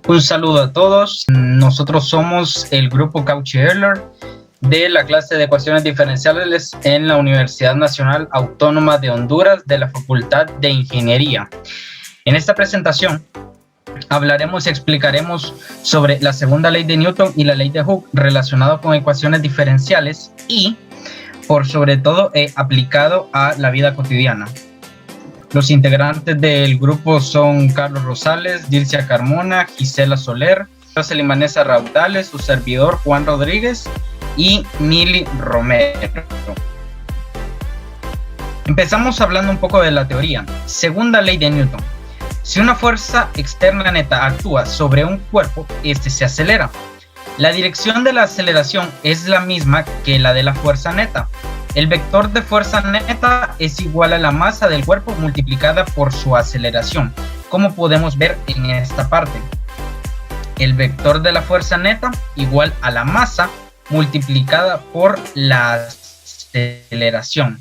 Un saludo a todos. Nosotros somos el grupo Cauchy-Euler de la clase de ecuaciones diferenciales en la Universidad Nacional Autónoma de Honduras de la Facultad de Ingeniería. En esta presentación hablaremos y explicaremos sobre la segunda ley de Newton y la ley de Hooke relacionado con ecuaciones diferenciales y, por sobre todo, aplicado a la vida cotidiana. Los integrantes del grupo son Carlos Rosales, Dircia Carmona, Gisela Soler, Jocelyn Vanessa Raudales, su servidor Juan Rodríguez y Mili Romero. Empezamos hablando un poco de la teoría. Segunda ley de Newton. Si una fuerza externa neta actúa sobre un cuerpo, este se acelera. La dirección de la aceleración es la misma que la de la fuerza neta. El vector de fuerza neta es igual a la masa del cuerpo multiplicada por su aceleración, como podemos ver en esta parte. El vector de la fuerza neta igual a la masa multiplicada por la aceleración.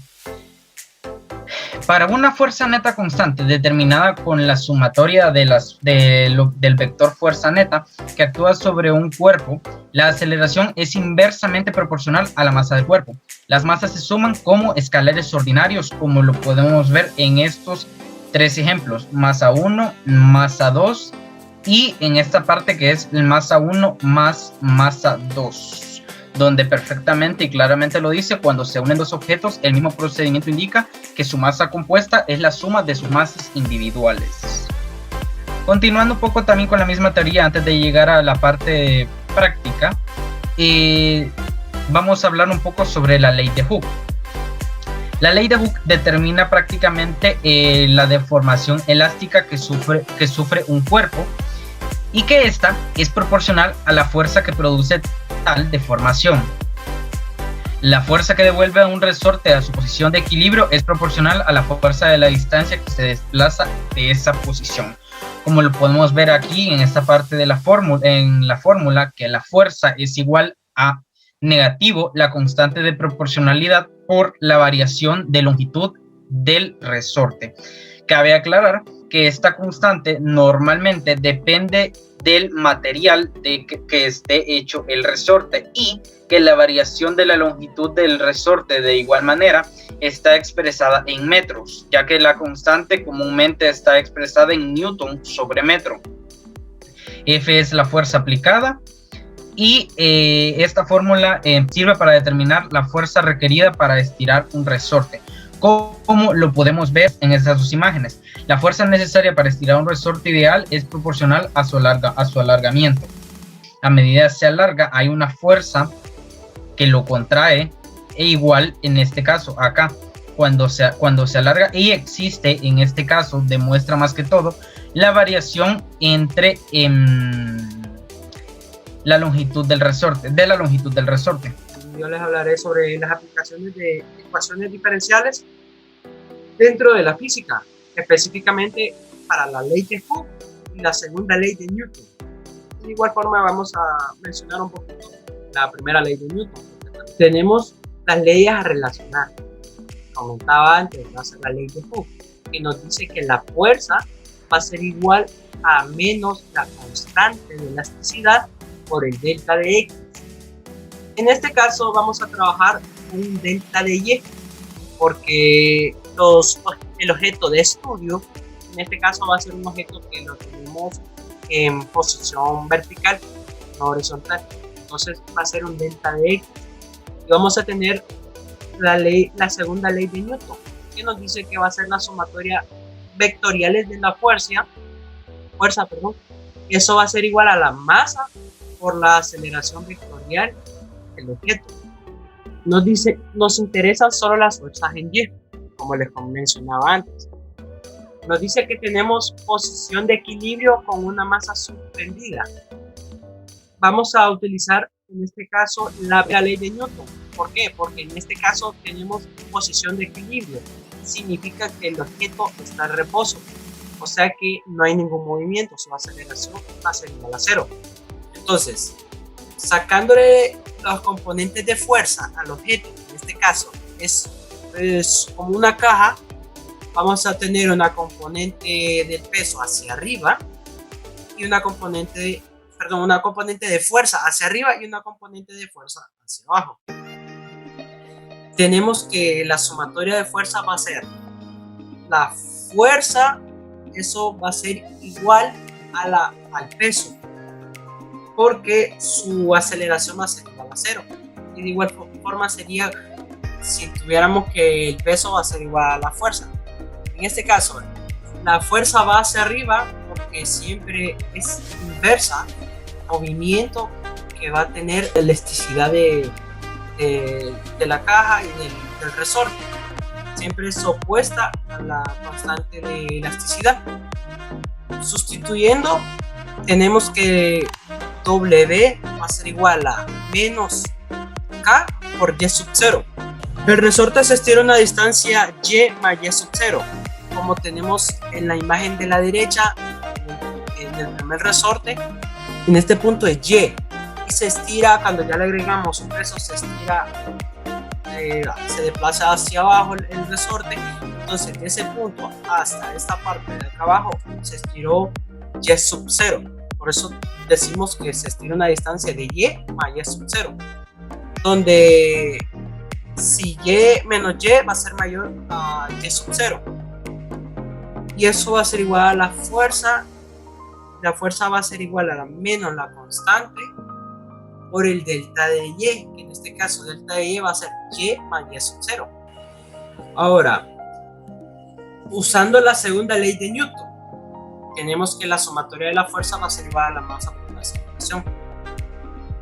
Para una fuerza neta constante determinada con la sumatoria del vector fuerza neta que actúa sobre un cuerpo, la aceleración es inversamente proporcional a la masa del cuerpo. Las masas se suman como escalares ordinarios, como lo podemos ver en estos tres ejemplos: masa 1, masa 2 y en esta parte que es masa 1 más masa 2. Donde perfectamente y claramente lo dice: cuando se unen dos objetos, el mismo procedimiento indica que su masa compuesta es la suma de sus masas individuales. Continuando un poco también con la misma teoría, antes de llegar a la parte práctica, vamos a hablar un poco sobre la ley de Hooke. La ley de Hooke determina prácticamente la deformación elástica que sufre un cuerpo, y que esta es proporcional a la fuerza que produce tal deformación. La fuerza que devuelve a un resorte a su posición de equilibrio es proporcional a la fuerza de la distancia que se desplaza de esa posición. Como lo podemos ver aquí en esta parte de la fórmula, que la fuerza es igual a negativo la constante de proporcionalidad por la variación de longitud del resorte. Cabe aclarar que esta constante normalmente depende del material de que esté hecho el resorte, y que la variación de la longitud del resorte de igual manera está expresada en metros, ya que la constante comúnmente está expresada en newton sobre metro. F es la fuerza aplicada, y esta fórmula sirve para determinar la fuerza requerida para estirar un resorte, como lo podemos ver en estas dos imágenes. La fuerza necesaria para estirar un resorte ideal es proporcional a su alargamiento. A medida que se alarga, hay una fuerza que lo contrae, e igual en este caso acá, cuando se alarga, y existe en este caso, demuestra más que todo la variación entre la longitud del resorte, Yo les hablaré sobre las aplicaciones de ecuaciones diferenciales dentro de la física, específicamente para la ley de Hooke y la segunda ley de Newton. De igual forma vamos a mencionar un poquito la primera ley de Newton. Tenemos las leyes a relacionar. Comentaba antes, va a ser la ley de Hooke, que nos dice que la fuerza va a ser igual a menos la constante de elasticidad por el delta de X. En este caso vamos a trabajar con un delta de Y, porque el objeto de estudio, en este caso va a ser un objeto que lo tenemos en posición vertical, no horizontal. Entonces va a ser un delta de X. Y vamos a tener la segunda ley de Newton, que nos dice que va a ser la sumatoria vectoriales de la fuerza, eso va a ser igual a la masa por la aceleración vectorial del objeto. Nos interesan solo las fuerzas en Y, como les mencionaba antes. Nos dice que tenemos posición de equilibrio con una masa suspendida. Vamos a utilizar en este caso la ley de Newton. ¿Por qué? Porque en este caso tenemos posición de equilibrio. Significa que el objeto está en reposo, o sea que no hay ningún movimiento, su aceleración va a ser igual a cero. Entonces, sacándole los componentes de fuerza al objeto, en este caso es como una caja, vamos a tener una componente del peso hacia arriba y una componente de fuerza hacia arriba y una componente de fuerza hacia abajo. Tenemos que la sumatoria de fuerza va a ser la fuerza, eso va a ser igual al peso, porque su aceleración va a ser igual a 0. Y de igual forma sería si tuviéramos que el peso va a ser igual a la fuerza. En este caso, la fuerza va hacia arriba porque siempre es inversa al movimiento que va a tener la elasticidad de la caja y del resorte. Siempre es opuesta a la constante de elasticidad. Sustituyendo, tenemos que W va a ser igual a menos K por Y sub 0. El resorte se estira a una distancia Y más Y sub 0, como tenemos en la imagen de la derecha, en el primer resorte. En este punto es Y, y se estira cuando ya le agregamos un peso, se estira, se desplaza hacia abajo el resorte. Entonces de ese punto hasta esta parte de acá abajo se estiró Y sub 0. Por eso decimos que se estira una distancia de Y más Y sub 0, donde si Y menos Y va a ser mayor a Y sub 0, y eso va a ser igual a la fuerza. La fuerza va a ser igual a la menos la constante por el delta de Y, que en este caso delta de Y va a ser Y más Y sub 0. Ahora, usando la segunda ley de Newton, tenemos que la sumatoria de la fuerza va a ser igual a la masa por la aceleración.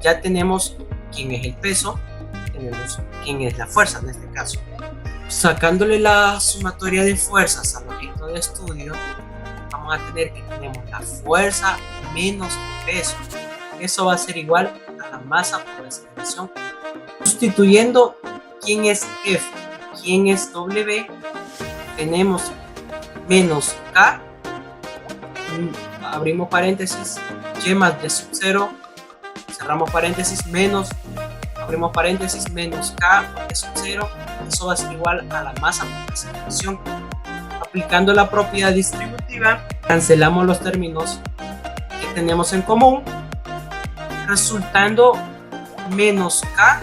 Ya tenemos quién es el peso, tenemos quién es la fuerza en este caso. Sacándole la sumatoria de fuerzas al objeto de estudio, vamos a tener que tenemos la fuerza menos el peso. Eso va a ser igual a la masa por la aceleración. Sustituyendo quién es F, quién es W, tenemos menos K, abrimos paréntesis, Y más Y sub 0, cerramos paréntesis, menos, abrimos paréntesis, menos K por Y sub 0. Eso va a ser igual a la masa por la aceleración. Aplicando la propiedad distributiva, cancelamos los términos que tenemos en común, resultando menos K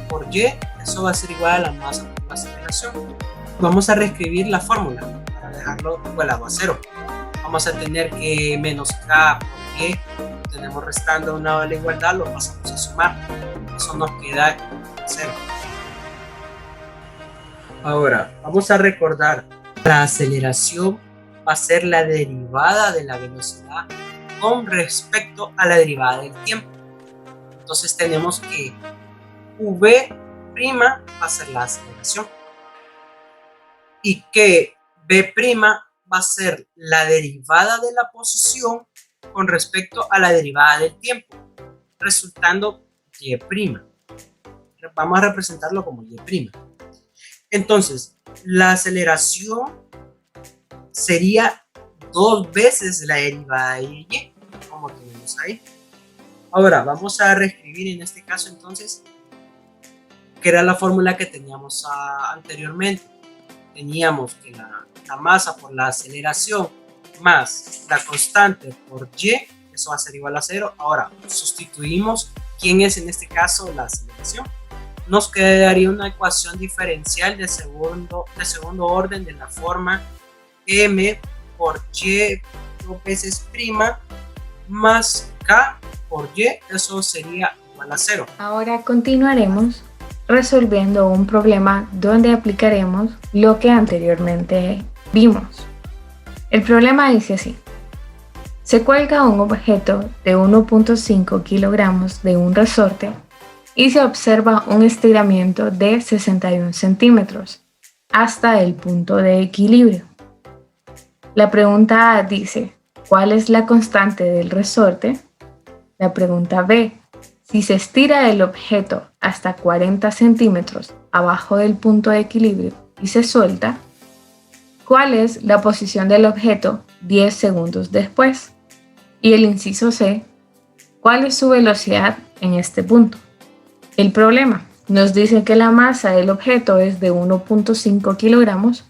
por Y. Eso va a ser igual a la masa por la aceleración. Vamos a reescribir la fórmula para dejarlo igualado a 0. Vamos a tener que menos K por Y, tenemos restando un lado de la igualdad, lo pasamos a sumar. Eso nos queda 0. Ahora, vamos a recordar, la aceleración va a ser la derivada de la velocidad con respecto a la derivada del tiempo. Entonces tenemos que V' va a ser la aceleración y que B' va a ser la derivada de la posición con respecto a la derivada del tiempo, resultando Y'. Vamos a representarlo como Y'. Entonces, la aceleración sería 2 veces la derivada de Y, como tenemos ahí. Ahora, vamos a reescribir en este caso entonces, que era la fórmula que teníamos anteriormente. Teníamos que la masa por la aceleración más la constante por Y, eso va a ser igual a 0. Ahora, sustituimos quién es en este caso la aceleración. Nos quedaría una ecuación diferencial de segundo orden de la forma m por y 2 veces prima más k por y, eso sería igual a 0. Ahora continuaremos resolviendo un problema donde aplicaremos lo que anteriormente vimos. El problema dice así: se cuelga un objeto de 1.5 kilogramos de un resorte y se observa un estiramiento de 61 centímetros hasta el punto de equilibrio. La pregunta A dice: ¿cuál es la constante del resorte? La pregunta B: si se estira el objeto hasta 40 centímetros abajo del punto de equilibrio y se suelta, ¿cuál es la posición del objeto 10 segundos después? Y el inciso C: ¿cuál es su velocidad en este punto? El problema nos dice que la masa del objeto es de 1.5 kilogramos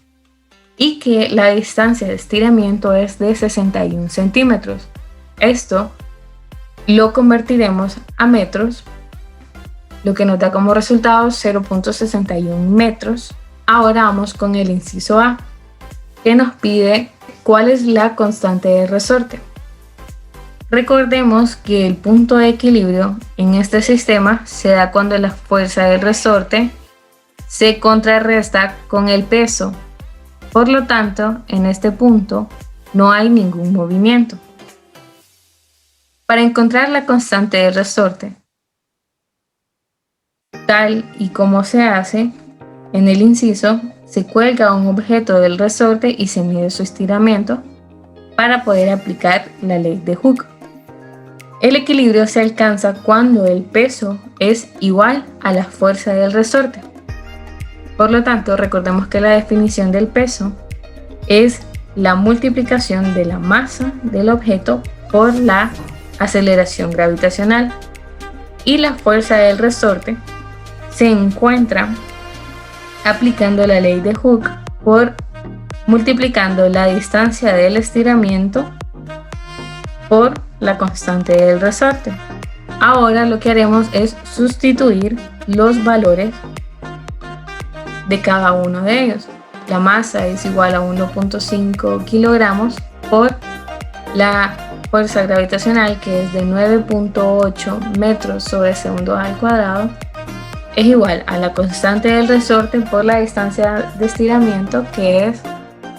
y que la distancia de estiramiento es de 61 centímetros. Esto lo convertiremos a metros, lo que nos da como resultado 0.61 metros. Ahora vamos con el inciso A, que nos pide cuál es la constante de resorte. Recordemos que el punto de equilibrio en este sistema se da cuando la fuerza del resorte se contrarresta con el peso. Por lo tanto, en este punto no hay ningún movimiento. Para encontrar la constante de resorte, tal y como se hace, en el inciso se cuelga un objeto del resorte y se mide su estiramiento para poder aplicar la ley de Hooke. El equilibrio se alcanza cuando el peso es igual a la fuerza del resorte. Por lo tanto, recordemos que la definición del peso es la multiplicación de la masa del objeto por la aceleración gravitacional, y la fuerza del resorte se encuentra aplicando la ley de Hooke por multiplicando la distancia del estiramiento por la constante del resorte. Ahora lo que haremos es sustituir los valores de cada uno de ellos. La masa es igual a 1.5 kilogramos por la fuerza gravitacional, que es de 9.8 metros sobre segundo al cuadrado, es igual a la constante del resorte por la distancia de estiramiento, que es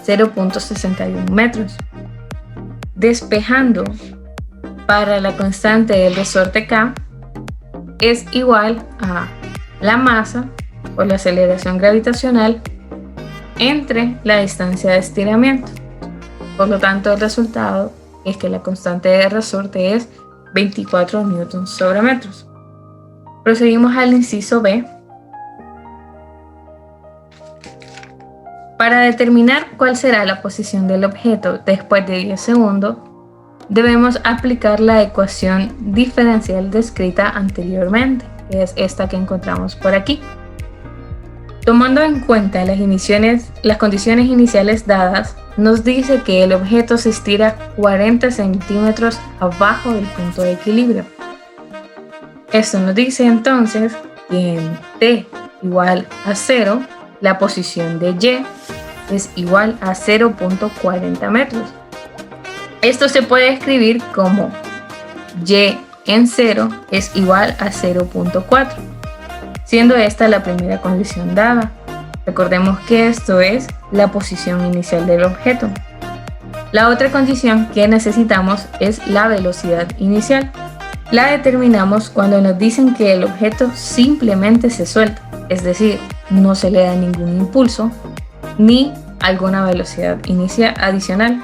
0.61 metros. Despejando, para la constante del resorte K es igual a la masa por la aceleración gravitacional entre la distancia de estiramiento. Por lo tanto, el resultado es que la constante de resorte es 24 newtons sobre metros. Proseguimos al inciso B. Para determinar cuál será la posición del objeto después de 10 segundos, debemos aplicar la ecuación diferencial descrita anteriormente, que es esta que encontramos por aquí. Tomando en cuenta las condiciones iniciales dadas, nos dice que el objeto se estira 40 centímetros abajo del punto de equilibrio. Esto nos dice entonces que en t igual a 0, la posición de y es igual a 0.40 metros. Esto se puede escribir como y en 0 es igual a 0.4, siendo esta la primera condición dada. Recordemos que esto es la posición inicial del objeto. La otra condición que necesitamos es la velocidad inicial. La determinamos cuando nos dicen que el objeto simplemente se suelta, es decir, no se le da ningún impulso ni alguna velocidad inicial adicional.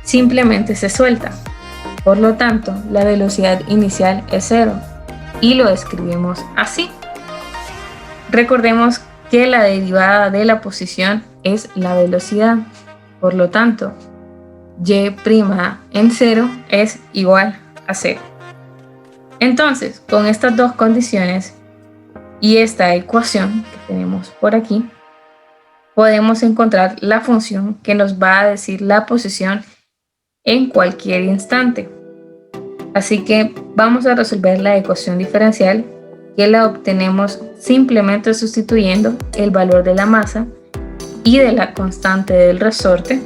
Simplemente se suelta. Por lo tanto, la velocidad inicial es 0 y lo escribimos así. Recordemos que la derivada de la posición es la velocidad. Por lo tanto, y' en 0 es igual a 0. Entonces, con estas dos condiciones y esta ecuación que tenemos por aquí, podemos encontrar la función que nos va a decir la posición en cualquier instante. Así que vamos a resolver la ecuación diferencial, que la obtenemos simplemente sustituyendo el valor de la masa y de la constante del resorte,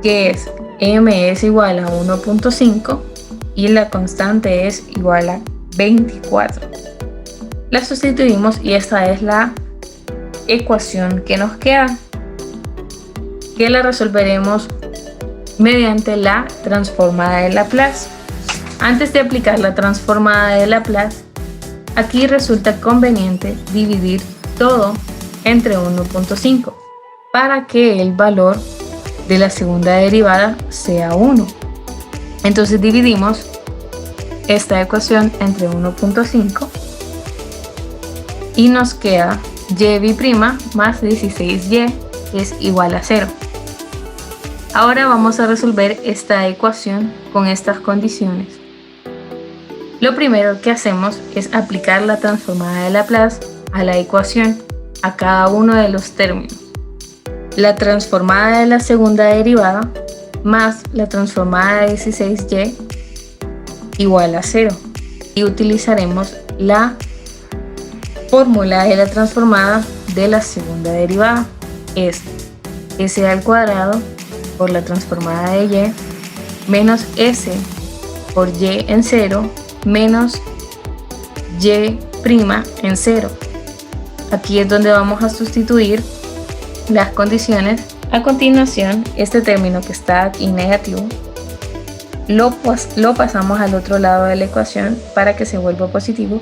que es m es igual a 1.5 y la constante es igual a 24. La sustituimos y esta es la ecuación que nos queda, que la resolveremos mediante la transformada de Laplace. Antes de aplicar la transformada de Laplace, aquí resulta conveniente dividir todo entre 1.5 para que el valor de la segunda derivada sea 1. Entonces dividimos esta ecuación entre 1.5 y nos queda y' más 16y es igual a 0. Ahora vamos a resolver esta ecuación con estas condiciones. Lo primero que hacemos es aplicar la transformada de Laplace a la ecuación, a cada uno de los términos. La transformada de la segunda derivada más la transformada de 16y igual a 0. Y utilizaremos la fórmula de la transformada de la segunda derivada. Es s al cuadrado por la transformada de y menos s por y en 0 menos y' en 0. Aquí es donde vamos a sustituir las condiciones. A continuación, este término que está aquí negativo lo pasamos al otro lado de la ecuación para que se vuelva positivo,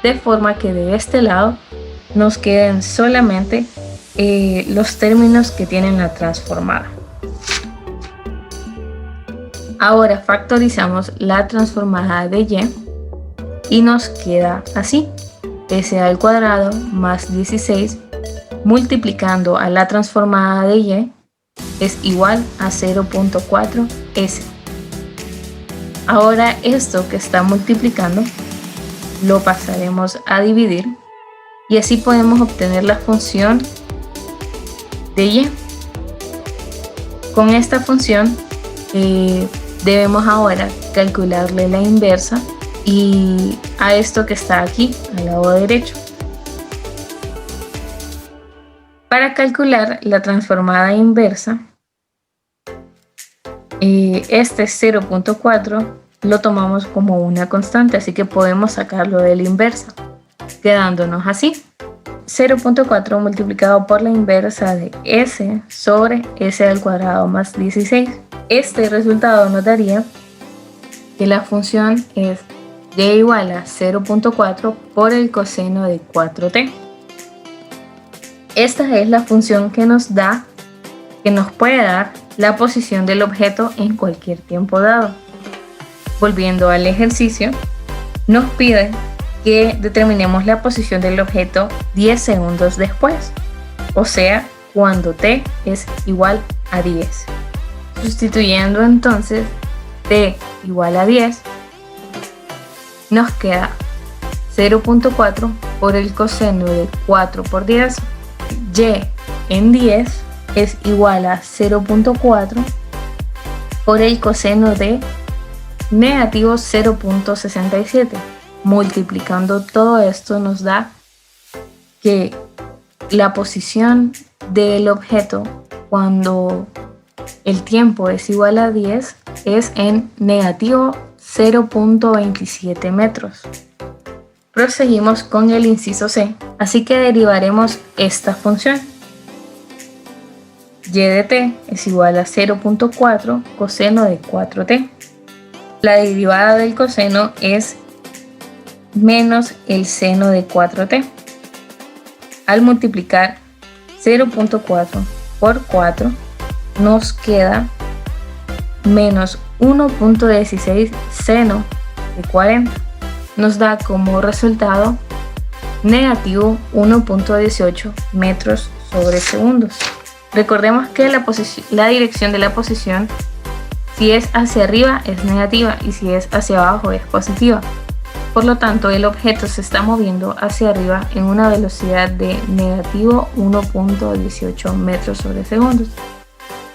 de forma que de este lado nos queden solamente los términos que tienen la transformada. Ahora factorizamos la transformada de y nos queda así: s al cuadrado más 16 multiplicando a la transformada de y es igual a 0.4s. Ahora esto que está multiplicando lo pasaremos a dividir y así podemos obtener la función de y. Con esta función debemos ahora calcularle la inversa y a esto que está aquí al lado derecho. Para calcular la transformada inversa, este 0.4 lo tomamos como una constante, así que podemos sacarlo de la inversa, quedándonos así: 0.4 multiplicado por la inversa de s sobre s al cuadrado más 16. Este resultado nos daría que la función es y igual a 0.4 por el coseno de 4t. Esta es la función que nos puede dar la posición del objeto en cualquier tiempo dado. Volviendo al ejercicio, nos pide que determinemos la posición del objeto 10 segundos después, o sea, cuando t es igual a 10. Sustituyendo entonces t igual a 10, nos queda 0.4 por el coseno de 4 por 10, y en 10 es igual a 0.4 por el coseno de negativo 0.67. Multiplicando todo esto nos da que la posición del objeto cuando el tiempo es igual a 10 es en negativo 0.27 metros. Proseguimos con el inciso C, así que derivaremos esta función. Y de t es igual a 0.4 coseno de 4t. La derivada del coseno es menos el seno de 4t. Al multiplicar 0.4 por 4 nos queda menos 1.16 seno de 40. Nos da como resultado negativo 1.18 metros sobre segundos. Recordemos que la dirección de la posición, si es hacia arriba es negativa y si es hacia abajo es positiva. Por lo tanto, el objeto se está moviendo hacia arriba en una velocidad de negativo 1.18 metros sobre segundos.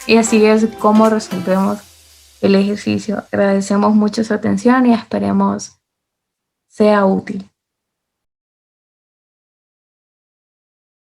Y así es como resolvemos el ejercicio. Agradecemos mucho su atención y esperemos sea útil.